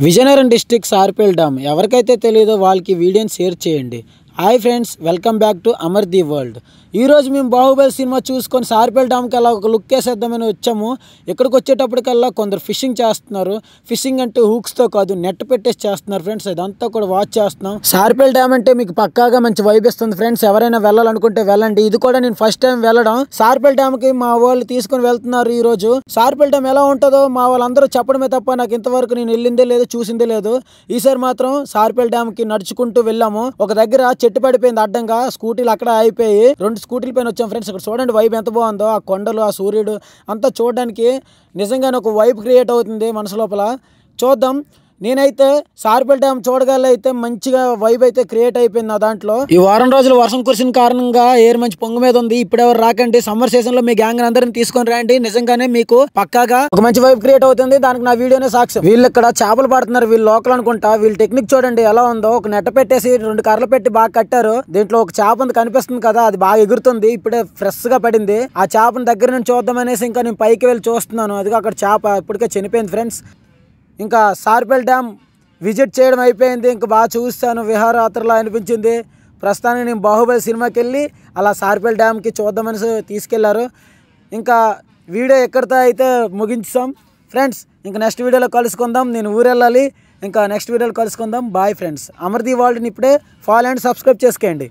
Vizianagaram district సార్పేల్ dam ఎవరికైతే తెలియదో వాళ్ళకి వీడియోని షేర్ చేయండి. Hi friends, welcome back to Amar the world. ఈరోజు మేము బాహుబలి సినిమా చూసుకొని సార్పేల్ డ్యామ్కి అలా ఒక లుక్ వేసేద్దామని వచ్చాము. ఇక్కడికి వచ్చేటప్పటికల్లా కొందరు ఫిషింగ్ చేస్తున్నారు. ఫిషింగ్ అంటే హూక్స్తో కాదు, నెట్ పెట్టేసి చేస్తున్నారు ఫ్రెండ్స్. ఇదంతా కూడా వాచ్ చేస్తున్నాం. సార్పేల్ డ్యామ్ అంటే మీకు పక్కాగా మంచి వైబ్ ఇస్తుంది ఫ్రెండ్స్. ఎవరైనా వెళ్ళాలనుకుంటే వెళ్ళండి. ఇది కూడా నేను ఫస్ట్ టైం వెళ్ళడం. సార్పేల్ డ్యామ్కి మా వాళ్ళు తీసుకొని వెళ్తున్నారు ఈ రోజు. సార్పేల్ డ్యామ్ ఎలా ఉంటుందో మా వాళ్ళందరూ చెప్పడమే తప్ప నాకు ఇంతవరకు నేను వెళ్ళిందే లేదు, చూసిందే లేదు. ఈసారి మాత్రం సార్పేల్ డ్యామ్కి నడుచుకుంటూ వెళ్ళాము. ఒక దగ్గర చెట్టు పడిపోయింది అడ్డంగా, స్కూటీలు అక్కడ అయిపోయి 2 స్కూటీల పైన వచ్చాం ఫ్రెండ్స్. ఇక్కడ చూడండి వైబ్ ఎంత బాగుందో. ఆ కొండలు, ఆ సూర్యుడు అంతా చూడడానికి నిజంగానే ఒక వైబ్ క్రియేట్ అవుతుంది మనసు లోపల. చూద్దాం. నేనైతే సార్పేల్ డ్యామ్ చూడగల అయితే మంచిగా వైబ్ అయితే క్రియేట్ అయిపోయింది నా దాంట్లో. ఈ వారం రోజులు వర్షం కురిసిన కారణంగా ఎయిర్ మంచి పొంగు మీద ఉంది. ఇప్పుడెవరు రాకండి. సమ్మర్ సీజన్ లో మీ గ్యాంగ్ అందరిని తీసుకొని రండి. నిజంగానే మీకు పక్కాగా ఒక మంచి వైబ్ క్రియేట్ అవుతుంది. దానికి నా వీడియోనే సాక్ష్యం. వీళ్ళు ఇక్కడ చేపలు పడుతున్నారు. వీళ్ళు లోకల్ అనుకుంటా. వీళ్ళ టెక్నిక్ చూడండి ఎలా ఉందో. ఒక నెట్ట పెట్టేసి 2 కర్రలు పెట్టి బాగా కట్టారు. దీంట్లో ఒక చేప ఉంది కనిపిస్తుంది కదా, అది బాగా ఎగురుతుంది. ఇప్పుడే ఫ్రెష్ గా పడింది. ఆ చేపను దగ్గర నుంచి చూద్దాం అనేసి ఇంకా నేను పైకి వెళ్ళి చూస్తున్నాను. అదిగో అక్కడ చేప ఇప్పటికే చనిపోయింది ఫ్రెండ్స్. ఇంకా సార్పేల్ డ్యామ్ విజిట్ చేయడం అయిపోయింది. ఇంకా బాగా చూస్తాను, విహారయాత్రలా అనిపించింది. ప్రస్తుతానికి నేను బాహుబలి సినిమాకి వెళ్ళి అలా సార్పేల్ డ్యామ్కి చూద్దామని తీసుకెళ్లారు. ఇంకా వీడియో ఎక్కడితో అయితే ముగించాం ఫ్రెండ్స్. ఇంకా నెక్స్ట్ వీడియోలో కలుసుకుందాం. నేను ఊరు వెళ్ళాలి. ఇంకా నెక్స్ట్ వీడియోలో కలుసుకుందాం. Bye friends. అమర్ ది వరల్డ్ని ఇప్పుడే ఫాలో అండ్ సబ్స్క్రైబ్ చేసుకోండి.